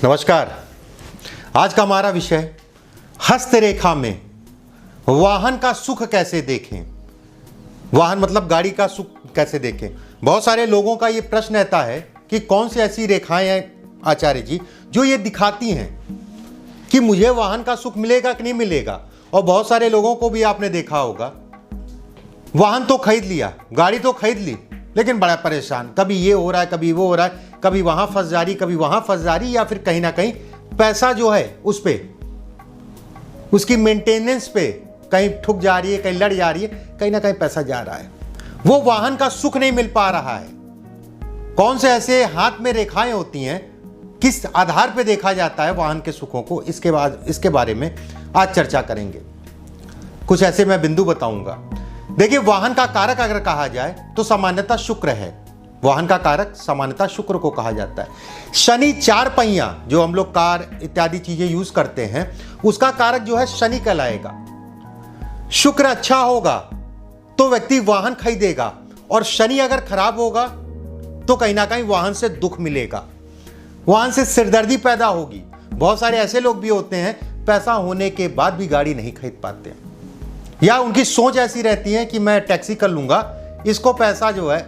नमस्कार। आज का हमारा विषय हस्तरेखा में वाहन का सुख कैसे देखें। वाहन मतलब गाड़ी का सुख कैसे देखें। बहुत सारे लोगों का ये प्रश्न रहता है कि कौन सी ऐसी रेखाएं हैं आचार्य जी जो ये दिखाती हैं कि मुझे वाहन का सुख मिलेगा कि नहीं मिलेगा। और बहुत सारे लोगों को भी आपने देखा होगा, वाहन तो खरीद लिया, गाड़ी तो खरीद ली, लेकिन बड़ा परेशान, कभी ये हो रहा है, कभी वो हो रहा है, कभी वहां फंस जा रही, कभी वहां फंस जा रही, या फिर कहीं ना कहीं पैसा जो है उस पे, उसकी मेंटेनेंस पे कहीं ठुक जा रही है, कहीं लड़ जा रही है, कहीं ना कहीं पैसा जा रहा है। वो वाहन का सुख नहीं मिल पा रहा है। कौन से ऐसे हाथ में रेखाएं होती हैं, किस आधार पे देखा जाता है वाहन के सुखों को, इसके बारे में आज चर्चा करेंगे। कुछ ऐसे मैं बिंदु बताऊंगा। देखिए, वाहन का कारक अगर कहा जाए तो सामान्यतः शुक्र है। वाहन का कारक सामान्यतः शुक्र को कहा जाता है। शनि, चार पहिया जो हम लोग कार इत्यादि चीजें यूज करते हैं, उसका कारक जो है शनि कहलाएगा। शुक्र अच्छा होगा तो व्यक्ति वाहन खरीदेगा, और शनि अगर खराब होगा तो कहीं ना कहीं वाहन से दुख मिलेगा, वाहन से सिरदर्दी पैदा होगी। बहुत सारे ऐसे लोग भी होते हैं, पैसा होने के बाद भी गाड़ी नहीं खरीद पाते, या उनकी सोच ऐसी रहती है कि मैं टैक्सी कर लूंगा, इसको पैसा जो है।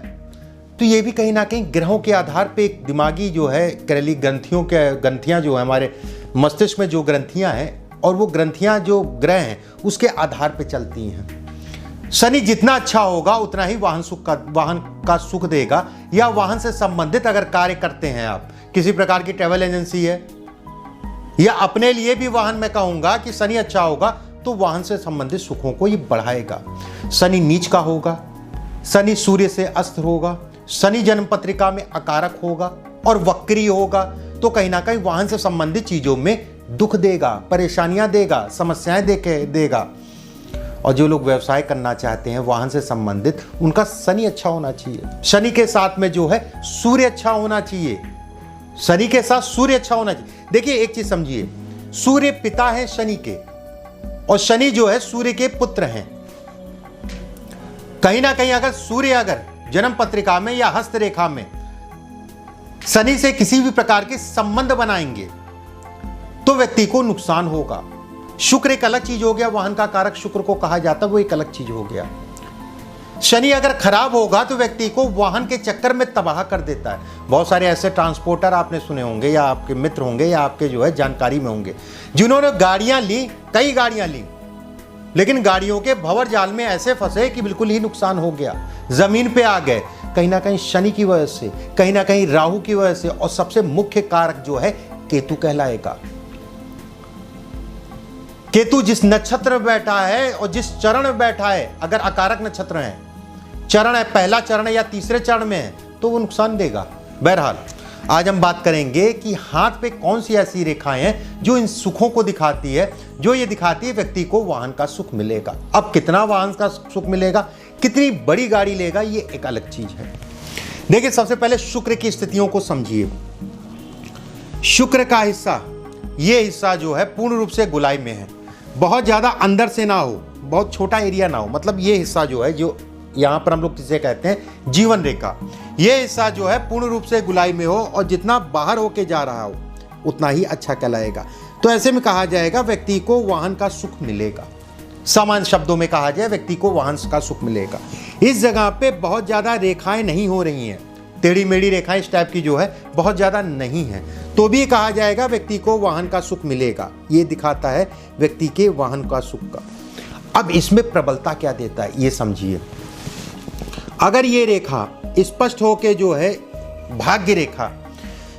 तो ये भी कहीं ना कहीं ग्रहों के आधार पे एक दिमागी जो है करेली ग्रंथियां जो है हमारे मस्तिष्क में जो ग्रंथियां हैं, और वो ग्रंथियां जो ग्रह हैं उसके आधार पे चलती हैं। शनि जितना अच्छा होगा उतना ही वाहन का सुख देगा। या वाहन से संबंधित अगर कार्य करते हैं आप, किसी प्रकार की ट्रैवल एजेंसी है, या अपने लिए भी वाहन, मैं कहूंगा कि शनि अच्छा होगा तो वाहन से संबंधित सुखों को ये बढ़ाएगा। शनि नीच का होगा, शनि सूर्य से अस्त होगा, शनि जन्म पत्रिका में अकारक होगा और वक्री होगा, तो कहीं ना कहीं वाहन से संबंधित चीजों में दुख देगा, परेशानियां देगा, समस्याएं देगा। और जो लोग व्यवसाय करना चाहते हैं वाहन से संबंधित, उनका शनि अच्छा होना चाहिए। शनि के साथ में जो है सूर्य अच्छा होना चाहिए। शनि के साथ सूर्य अच्छा होना चाहिए। देखिए, एक चीज समझिए, सूर्य पिता है शनि के, और शनि जो है सूर्य के पुत्र हैं। कहीं ना कहीं अगर सूर्य जन्म पत्रिका में या हस्तरेखा में शनि से किसी भी प्रकार के संबंध बनाएंगे तो व्यक्ति को नुकसान होगा। शुक्र एक अलग चीज हो गया, वाहन का कारक शुक्र को कहा जाता है, वो एक अलग चीज हो गया। शनि अगर खराब होगा तो व्यक्ति को वाहन के चक्कर में तबाह कर देता है। बहुत सारे ऐसे ट्रांसपोर्टर आपने सुने होंगे, या आपके मित्र होंगे, या आपके जो है जानकारी में होंगे, जिन्होंने गाड़ियां ली, कई गाड़ियां ली, लेकिन गाड़ियों के भंवर जाल में ऐसे फंसे कि बिल्कुल ही नुकसान हो गया, जमीन पे आ गए। कहीं ना कहीं शनि की वजह से, कहीं ना कहीं राहु की वजह से, और सबसे मुख्य कारक जो है केतु कहलाएगा। केतु जिस नक्षत्र में बैठा है और जिस चरण में बैठा है, अगर अकारक नक्षत्र है, चरण है, पहला चरण है या तीसरे चरण में है, तो वो नुकसान देगा। बहरहाल आज हम बात करेंगे कि हाथ पे कौन सी ऐसी रेखाएं हैं जो इन सुखों को दिखाती है, जो ये दिखाती है व्यक्ति को वाहन का सुख मिलेगा। अब कितना वाहन का सुख मिलेगा, कितनी बड़ी गाड़ी लेगा, ये एक अलग चीज है। देखिए, सबसे पहले शुक्र की स्थितियों को समझिए। शुक्र का हिस्सा, ये हिस्सा जो है पूर्ण रूप से गोलाई में है, बहुत ज्यादा अंदर से ना हो, बहुत छोटा एरिया ना हो। मतलब ये हिस्सा जो है, जो यहां पर हम लोग किसे कहते हैं जीवन रेखा, ये हिस्सा जो है पूर्ण रूप से गुलाई में हो, और जितना बाहर होके जा रहा हो उतना ही अच्छा कहलाएगा। तो ऐसे में कहा जाएगा व्यक्ति को वाहन का सुख मिलेगा। सामान्य शब्दों में कहा जाए, व्यक्ति को वाहन का सुख मिलेगा। इस जगह पे बहुत ज्यादा रेखाएं नहीं हो रही हैं, टेढ़ी मेढ़ी रेखाएं इस टाइप की जो है बहुत ज्यादा नहीं है, तो भी कहा जाएगा व्यक्ति को वाहन का सुख मिलेगा। ये दिखाता है व्यक्ति के वाहन का सुख का। अब इसमें प्रबलता क्या देता है, ये समझिए। अगर ये रेखा स्पष्ट होके जो है भाग्य रेखा,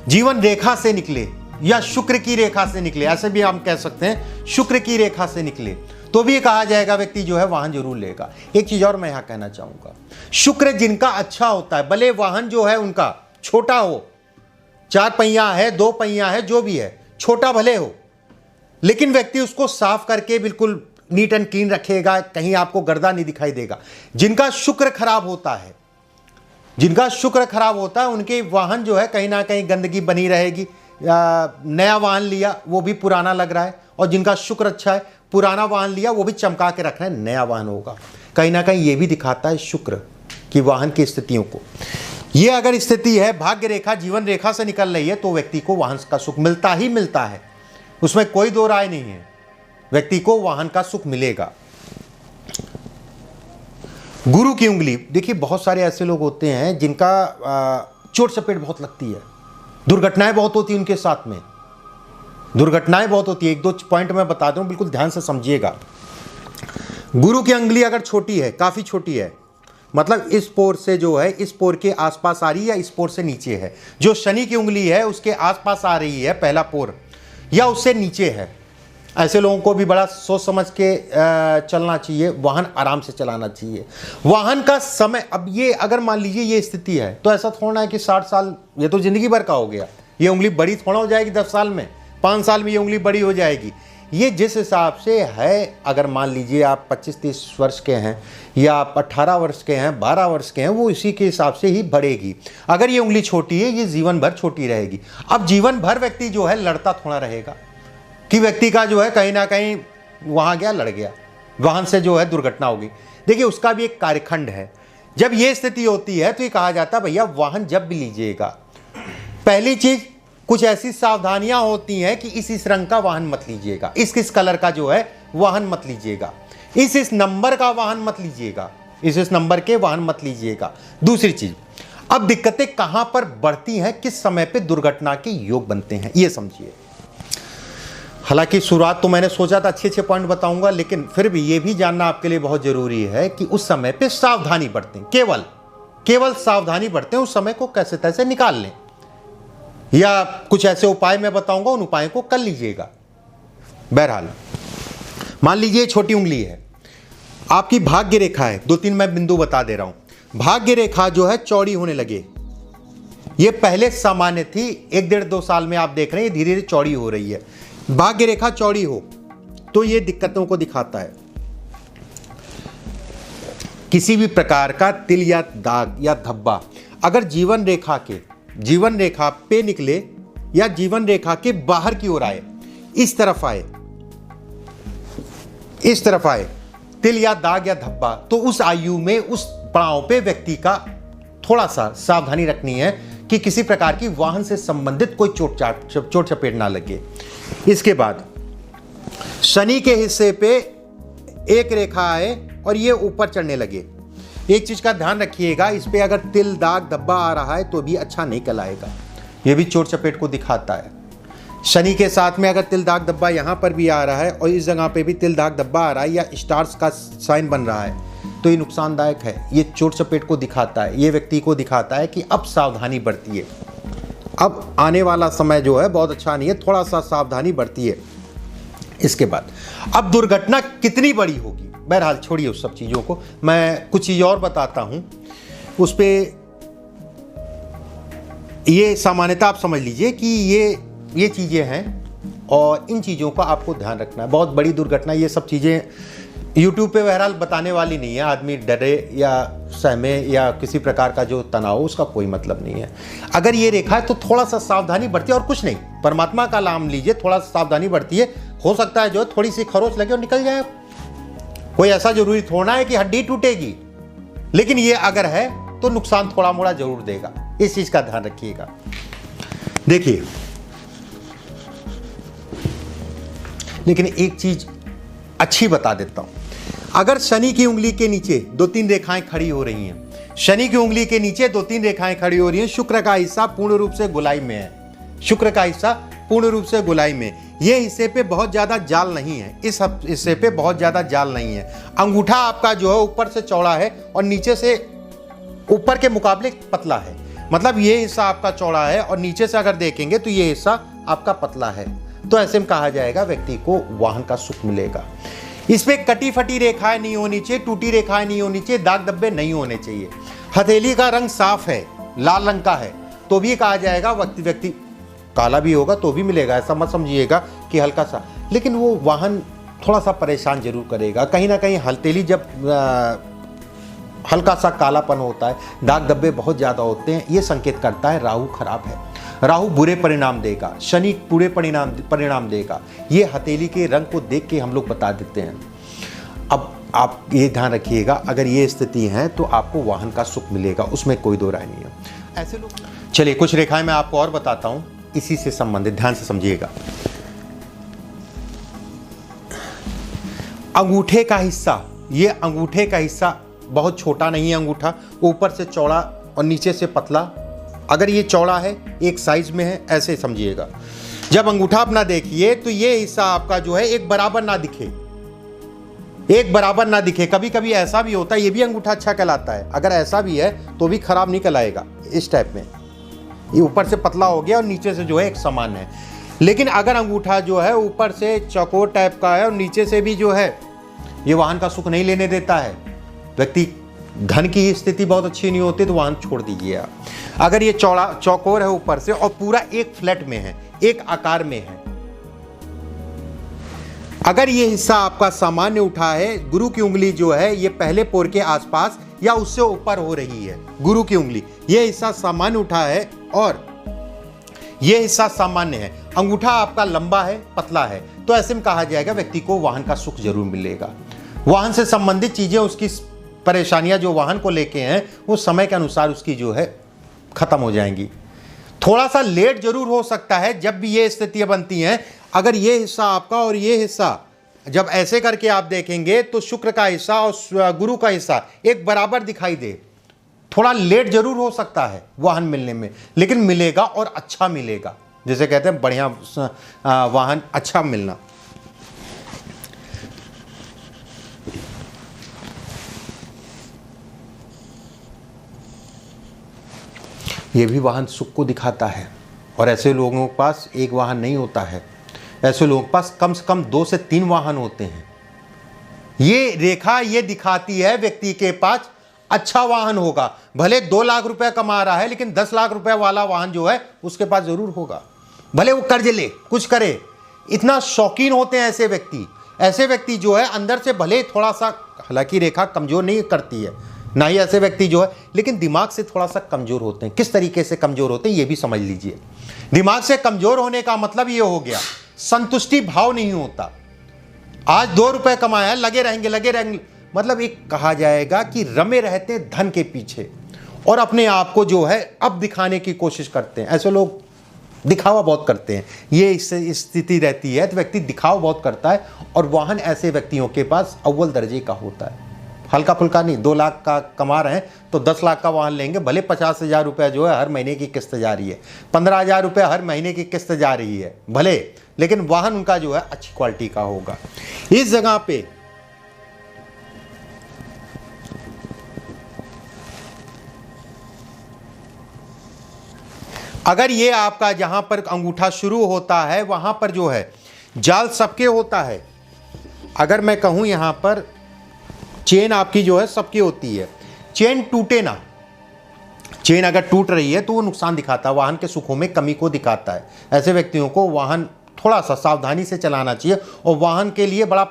जीवन रेखा से निकले, या शुक्र की रेखा से निकले, ऐसे भी हम कह सकते हैं, शुक्र की रेखा से निकले, तो भी कहा जाएगा व्यक्ति जो है वाहन जरूर लेगा। एक चीज और मैं यहां कहना चाहूंगा, शुक्र जिनका अच्छा होता है, भले वाहन जो है उनका छोटा हो, चार पहिया है, दो पहिया है, जो भी है, छोटा भले हो, लेकिन व्यक्ति उसको साफ करके बिल्कुल नीट एंड क्लीन रखेगा, कहीं आपको गर्दा नहीं दिखाई देगा। जिनका शुक्र खराब होता है, जिनका शुक्र खराब होता है, उनके वाहन जो है कहीं ना कहीं गंदगी बनी रहेगी। नया वाहन लिया वो भी पुराना लग रहा है, और जिनका शुक्र अच्छा है, पुराना वाहन लिया वो भी चमका के रख रहे हैं, नया वाहन होगा। कहीं ना कहीं ये भी दिखाता है शुक्र की वाहन की स्थितियों को। ये अगर स्थिति है, भाग्य रेखा जीवन रेखा से निकल रही है, तो व्यक्ति को वाहन का सुख मिलता ही मिलता है, उसमें कोई दो राय नहीं है, व्यक्ति को वाहन का सुख मिलेगा। गुरु की उंगली, देखिए बहुत सारे ऐसे लोग होते हैं जिनका चोट चपेट बहुत लगती है, दुर्घटनाएं बहुत होती है उनके साथ में, दुर्घटनाएं बहुत होती है। एक दो पॉइंट मैं बता दूं, बिल्कुल ध्यान से समझिएगा। गुरु की उंगली अगर छोटी है, काफी छोटी है, मतलब इस पोर से जो है इस पोर के आसपास आ रही है या इस पोर से नीचे है, जो शनि की उंगली है उसके आसपास आ रही है पहला पोर, या उससे नीचे है, ऐसे लोगों को भी बड़ा सोच समझ के चलना चाहिए, वाहन आराम से चलाना चाहिए। वाहन का समय, अब ये अगर मान लीजिए ये स्थिति है, तो ऐसा थोड़ा है कि 60 साल, ये तो जिंदगी भर का हो गया, ये उंगली बड़ी थोड़ा हो जाएगी 10 साल में, 5 साल में ये उंगली बड़ी हो जाएगी। ये जिस हिसाब से है, अगर मान लीजिए आप 25-30 वर्ष के हैं या आप 18 वर्ष के हैं, 12 वर्ष के हैं, वो इसी के हिसाब से ही बढ़ेगी। अगर ये उंगली छोटी है, ये जीवन भर छोटी रहेगी। अब जीवन भर व्यक्ति जो है लड़ता थोड़ा रहेगा कि व्यक्ति का जो है कहीं ना कहीं वहां गया, लड़ गया, वाहन से जो है दुर्घटना होगी। देखिए उसका भी एक कार्यखंड है। जब ये स्थिति होती है तो ये कहा जाता है भैया वाहन जब भी लीजिएगा, पहली चीज कुछ ऐसी सावधानियां होती हैं कि इस रंग का वाहन मत लीजिएगा, इस कलर का जो है वाहन मत लीजिएगा, इस नंबर का वाहन मत लीजिएगा, इस नंबर के वाहन मत लीजिएगा। दूसरी चीज, अब दिक्कतें कहां पर बढ़ती हैं, किस समय पे दुर्घटना के योग बनते हैं, ये समझिए। हालांकि शुरुआत तो मैंने सोचा था अच्छे पॉइंट बताऊंगा, लेकिन फिर भी ये भी जानना आपके लिए बहुत जरूरी है कि उस समय पे सावधानी बरतें, केवल सावधानी बरतें, उस समय को कैसे तैसे निकाल लें, या कुछ ऐसे उपाय मैं बताऊंगा, उन उपायों को कर लीजिएगा। बहरहाल मान लीजिए छोटी उंगली है, आपकी भाग्य रेखा है, 2-3 मैं बिंदु बता दे रहा हूं। भाग्य रेखा जो है चौड़ी होने लगे, ये पहले सामान्य थी, 1-1.5-2 साल में आप देख रहे हैं धीरे धीरे चौड़ी हो रही है। भाग्य रेखा चौड़ी हो तो ये दिक्कतों को दिखाता है, किसी भी प्रकार का तिल या दाग या धब्बा अगर जीवन रेखा पे निकले या जीवन रेखा के बाहर की ओर आए, इस तरफ आए तिल या दाग या धब्बा, तो उस आयु में उस पड़ाव पे व्यक्ति का थोड़ा सा सावधानी रखनी है कि किसी प्रकार की वाहन से संबंधित कोई चोट चपेट ना लगे। इसके बाद शनि के हिस्से पे एक रेखा आए और ये ऊपर चढ़ने लगे, एक चीज का ध्यान रखिएगा, इस पे अगर तिल दाग धब्बा आ रहा है तो भी अच्छा नहीं कहलाएगा, ये भी चोट चपेट को दिखाता है। शनि के साथ में अगर तिल दाग धब्बा यहाँ पर भी आ रहा है और इस जगह पे भी तिल दाग धब्बा आ रहा है या स्टार्स का साइन बन रहा है, तो ये नुकसानदायक है, ये चोट चपेट को दिखाता है, ये व्यक्ति को दिखाता है कि अब सावधानी बरतिए, अब आने वाला समय जो है बहुत अच्छा नहीं है, थोड़ा सा सावधानी बरतिए। इसके बाद अब दुर्घटना कितनी बड़ी होगी, बहरहाल छोड़िए उस सब चीज़ों को, मैं कुछ चीज़ और बताता हूं उस पर। ये सामान्यता आप समझ लीजिए कि ये चीज़ें हैं और इन चीज़ों का आपको ध्यान रखना है। बहुत बड़ी दुर्घटना, ये सब चीज़ें यूट्यूब पे बहरहाल बताने वाली नहीं है, आदमी डरे या सहमे या किसी प्रकार का जो तनाव उसका कोई मतलब नहीं है। अगर ये रेखा है तो थोड़ा सा सावधानी बरतिए और कुछ नहीं, परमात्मा का नाम लीजिए, थोड़ा सा सावधानी बरतिए, हो सकता है जो है थोड़ी सी खरोच लगे और निकल जाए, कोई ऐसा जरूरी थोड़ा है कि हड्डी टूटेगी, लेकिन ये अगर है तो नुकसान थोड़ा मोड़ा जरूर देगा, इस चीज का ध्यान रखिएगा। देखिए लेकिन एक चीज अच्छी बता देता हूं, अगर शनि की उंगली के नीचे 2-3 रेखाएं खड़ी हो रही हैं, शनि की उंगली के नीचे 2-3 रेखाएं खड़ी हो रही हैं, शुक्र का हिस्सा पूर्ण रूप से गोलाई में है, शुक्र का हिस्सा पूर्ण रूप से गोलाई में, ये हिस्से पे बहुत ज्यादा जाल नहीं है, इस हिस्से पे बहुत ज्यादा जाल नहीं है, अंगूठा आपका जो है ऊपर से चौड़ा है और नीचे से ऊपर के मुकाबले पतला है, मतलब ये हिस्सा आपका चौड़ा है और नीचे से अगर देखेंगे तो ये हिस्सा आपका पतला है, तो ऐसे में कहा जाएगा व्यक्ति को वाहन का सुख मिलेगा। इसमें कटी फटी रेखाएं नहीं होनी चाहिए, टूटी रेखाएं नहीं होनी चाहिए, दाग धब्बे नहीं होने चाहिए, हथेली का रंग साफ है, लाल रंग का है तो भी कहा जाएगा, व्यक्ति काला भी होगा तो भी मिलेगा, ऐसा मत समझिएगा कि हल्का सा, लेकिन वो वाहन थोड़ा सा परेशान जरूर करेगा, कहीं ना कहीं हथेली जब हल्का सा कालापन होता है, दाग धब्बे बहुत ज़्यादा होते हैं, ये संकेत करता है राहु खराब है, राहु बुरे परिणाम देगा, शनि बुरे परिणाम देगा, ये हथेली के रंग को देख के हम लोग बता देते हैं। अब आप ये ध्यान रखिएगा, अगर ये स्थिति है तो आपको वाहन का सुख मिलेगा, उसमें कोई दो राय नहीं है। ऐसे लोग। चलिए कुछ रेखाएं मैं आपको और बताता हूं इसी से संबंधित, ध्यान से समझिएगा। अंगूठे का हिस्सा, ये अंगूठे का हिस्सा बहुत छोटा नहीं है अंगूठा, ऊपर से चौड़ा और नीचे से पतला। अगर ये चौड़ा है, एक साइज में है, ऐसे समझिएगा। जब अंगूठा अपना देखिए तो ये हिस्सा आपका जो है एक बराबर ना दिखे, एक बराबर ना दिखे। कभी कभी ऐसा भी होता है, ये भी अंगूठा अच्छा कहलाता है, अगर ऐसा भी है तो भी खराब नहीं कहलाएगा। इस टाइप में ये ऊपर से पतला हो गया और नीचे से जो है एक समान है। लेकिन अगर अंगूठा जो है ऊपर से चौकोर टाइप का है और नीचे से भी जो है ये वाहन का सुख नहीं लेने देता है, व्यक्ति धन की स्थिति बहुत अच्छी नहीं होती, तो वाहन छोड़ दीजिए आप। अगर ये चौड़ा चौकोर है ऊपर से और पूरा एक फ्लैट में है, एक आकार में है, अगर ये हिस्सा आपका सामान्य उठा है, गुरु की उंगली जो है ये पहले पोर के आसपास या उससे ऊपर हो रही है, गुरु की उंगली, ये हिस्सा सामान्य उठा है और ये हिस्सा सामान्य है, अंगूठा आपका लंबा है, पतला है, तो ऐसे में कहा जाएगा व्यक्ति को वाहन का सुख जरूर मिलेगा। वाहन से संबंधित चीजें, उसकी परेशानियां जो वाहन को लेके हैं, वो समय के अनुसार उसकी जो है खत्म हो जाएंगी। थोड़ा सा लेट जरूर हो सकता है जब भी ये स्थितियां बनती हैं। अगर ये हिस्सा आपका और ये हिस्सा जब ऐसे करके आप देखेंगे तो शुक्र का हिस्सा और गुरु का हिस्सा एक बराबर दिखाई दे, थोड़ा लेट जरूर हो सकता है वाहन मिलने में, लेकिन मिलेगा और अच्छा मिलेगा। जैसे कहते हैं बढ़िया वाहन अच्छा मिलना। ये भी वाहन सुख को दिखाता है और ऐसे लोगों के पास एक वाहन नहीं होता है, ऐसे लोगों के पास कम से कम 2 से 3 वाहन होते हैं। ये रेखा ये दिखाती है व्यक्ति के पास अच्छा वाहन होगा, भले 2 लाख रुपए कमा रहा है लेकिन 10 लाख रुपए वाला वाहन जो है उसके पास जरूर होगा, भले वो कर्ज ले कुछ करे। इतना शौकीन होते हैं ऐसे व्यक्ति। ऐसे व्यक्ति जो है अंदर से भले थोड़ा सा, हालांकि रेखा कमजोर नहीं करती है ना ही ऐसे व्यक्ति जो है, लेकिन दिमाग से थोड़ा सा कमजोर होते हैं। किस तरीके से कमजोर होते हैं ये भी समझ लीजिए। दिमाग से कमजोर होने का मतलब ये हो गया, संतुष्टि भाव नहीं होता। आज 2 रुपए कमाया, लगे रहेंगे, मतलब एक कहा जाएगा कि रमे रहते हैं धन के पीछे और अपने आप को जो है अब दिखाने की कोशिश करते हैं। ऐसे लोग दिखावा बहुत करते हैं, ये इससे स्थिति रहती है तो व्यक्ति दिखावा बहुत करता है और वाहन ऐसे व्यक्तियों के पास अव्वल दर्जे का होता है। हल्का फुल्का नहीं, 2 लाख का कमा रहे हैं तो 10 लाख का वाहन लेंगे, भले 50,000 रुपये जो है हर महीने की किस्त जा रही है, 15,000 रुपये हर महीने की किस्त जा रही है भले, लेकिन वाहन उनका जो है अच्छी क्वालिटी का होगा। इस जगह पे अगर ये आपका जहां पर अंगूठा शुरू होता है वहां पर जो है जाल सबके होता है। अगर मैं कहूं यहां पर चेन आपकी जो है सबकी होती है, चेन टूटे ना, चेन अगर टूट रही है तो वो नुकसान दिखाता है, वाहन के सुखों में कमी को दिखाता है। ऐसे व्यक्तियों को वाहन थोड़ा सा सावधानी से चलाना चाहिए और वाहन के लिए बड़ा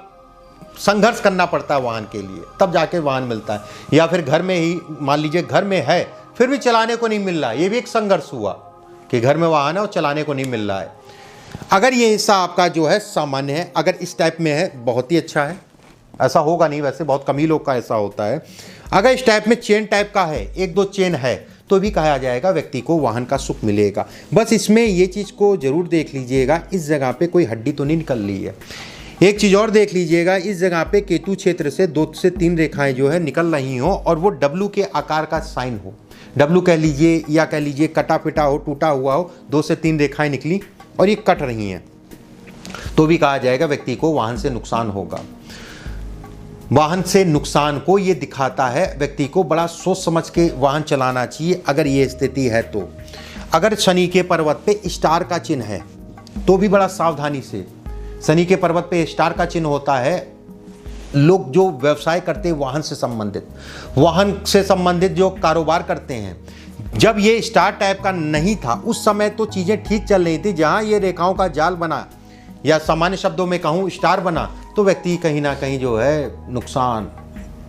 संघर्ष करना पड़ता है वाहन के लिए, तब जाके वाहन मिलता है। या फिर घर में ही मान लीजिए घर में है फिर भी चलाने को नहीं मिल रहा है, ये भी एक संघर्ष हुआ कि घर में वाहन है और चलाने को नहीं मिल रहा है। अगर ये हिस्सा आपका जो है सामान्य है, अगर इस टाइप में है बहुत ही अच्छा है, ऐसा होगा नहीं, वैसे बहुत कम ही लोग का ऐसा होता है। अगर इस टाइप में चेन टाइप का है, 1-2 चेन है, तो भी कहा जाएगा व्यक्ति को वाहन का सुख मिलेगा। बस इसमें ये चीज़ को जरूर देख लीजिएगा, इस जगह पे कोई हड्डी तो नहीं निकल रही है। एक चीज़ और देख लीजिएगा, इस जगह पे केतु क्षेत्र से 2 से 3 रेखाएं जो है निकल रही हो और वो डब्लू के आकार का साइन हो, डब्लू कह लीजिए या कह लीजिए कटा पिटा हो, टूटा हुआ हो, 2 से 3 रेखाएं निकली और ये कट रही हैं, तो भी कहा जाएगा व्यक्ति को वाहन से नुकसान होगा। वाहन से नुकसान को ये दिखाता है, व्यक्ति को बड़ा सोच समझ के वाहन चलाना चाहिए अगर ये स्थिति है तो। अगर शनि के पर्वत पे स्टार का चिन्ह है तो भी बड़ा सावधानी से, शनि के पर्वत पे स्टार का चिन्ह होता है, लोग जो व्यवसाय करते हैं वाहन से संबंधित जो कारोबार करते हैं, जब ये स्टार टाइप का नहीं था उस समय तो चीज़ें ठीक चल रही थी। जहाँ ये रेखाओं का जाल बना या सामान्य शब्दों में कहूँ स्टार बना तो व्यक्ति कहीं ना कहीं जो है नुकसान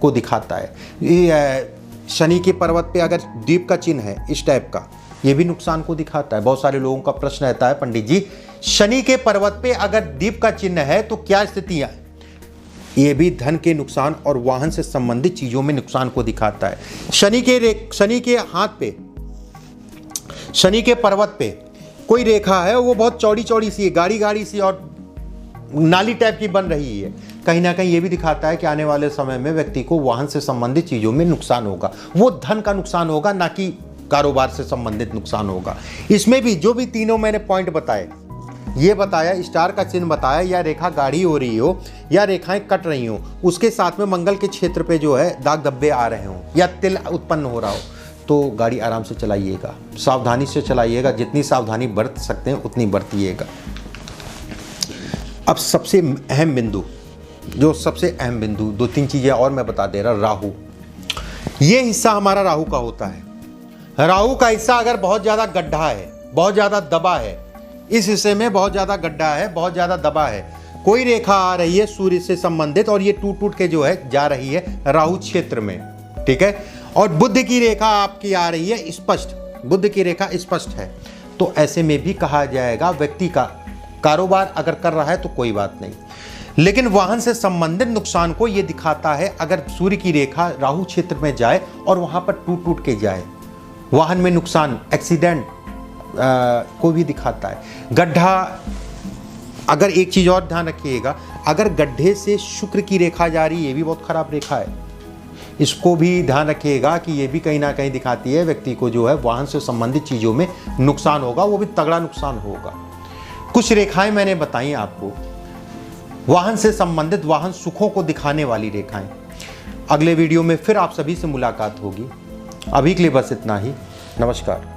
को दिखाता है। ये शनि के पर्वत पे अगर दीप का चिन्ह है इस टाइप का, ये भी नुकसान को दिखाता है। बहुत सारे लोगों का प्रश्न रहता है, पंडित जी शनि के पर्वत पे अगर दीप का चिन्ह है तो क्या स्थितियाँ? ये भी धन के नुकसान और वाहन से संबंधित चीज़ों में नुकसान को दिखाता है। शनि के हाथ पे शनि के पर्वत पे कोई रेखा है, वो बहुत चौड़ी चौड़ी सी है, गाड़ी गाड़ी सी और नाली टाइप की बन रही है, कहीं ना कहीं ये भी दिखाता है कि आने वाले समय में व्यक्ति को वाहन से संबंधित चीज़ों में नुकसान होगा। वो धन का नुकसान होगा, ना कि कारोबार से संबंधित नुकसान होगा। इसमें भी जो भी तीनों मैंने पॉइंट बताए, ये बताया, स्टार का चिन्ह बताया, या रेखा गाढ़ी हो रही हो या रेखाएं कट रही हो, उसके साथ में मंगल के क्षेत्र पे जो है दाग धब्बे आ रहे हों या तिल उत्पन्न हो रहा हो, तो गाड़ी आराम से चलाइएगा, सावधानी से चलाइएगा, जितनी सावधानी बरत सकते हैं उतनी बरतिएगा। अब सबसे अहम बिंदु, जो सबसे अहम बिंदु, 2-3 चीज़ें और मैं बता दे रहा। राहु, ये हिस्सा हमारा राहु का होता है। राहु का हिस्सा अगर बहुत ज़्यादा गड्ढा है, बहुत ज़्यादा दबा है, इस हिस्से में बहुत ज़्यादा गड्ढा है, बहुत ज़्यादा दबा है, कोई रेखा आ रही है सूर्य से संबंधित और ये टूट टूट के जो है जा रही है राहु क्षेत्र में, ठीक है, और बुध की रेखा आपकी आ रही है स्पष्ट, बुध की रेखा स्पष्ट है, तो ऐसे में भी कहा जाएगा व्यक्ति का कारोबार अगर कर रहा है तो कोई बात नहीं। लेकिन वाहन से संबंधित नुकसान को ये दिखाता है अगर सूर्य की रेखा राहु क्षेत्र में जाए और वहां पर टूट टूट के जाए, वाहन में नुकसान, एक्सीडेंट को भी दिखाता है। गड्ढा, अगर एक चीज और ध्यान रखिएगा, अगर गड्ढे से शुक्र की रेखा जा रही है, ये भी बहुत खराब रेखा है, इसको भी ध्यान रखिएगा कि ये भी कहीं ना कहीं दिखाती है व्यक्ति को जो है वाहन से संबंधित चीजों में नुकसान होगा, वो भी तगड़ा नुकसान होगा। कुछ रेखाएं मैंने बताई आपको, वाहन से संबंधित, वाहन सुखों को दिखाने वाली रेखाएं। अगले वीडियो में फिर आप सभी से मुलाकात होगी। अभी के लिए बस इतना ही। नमस्कार।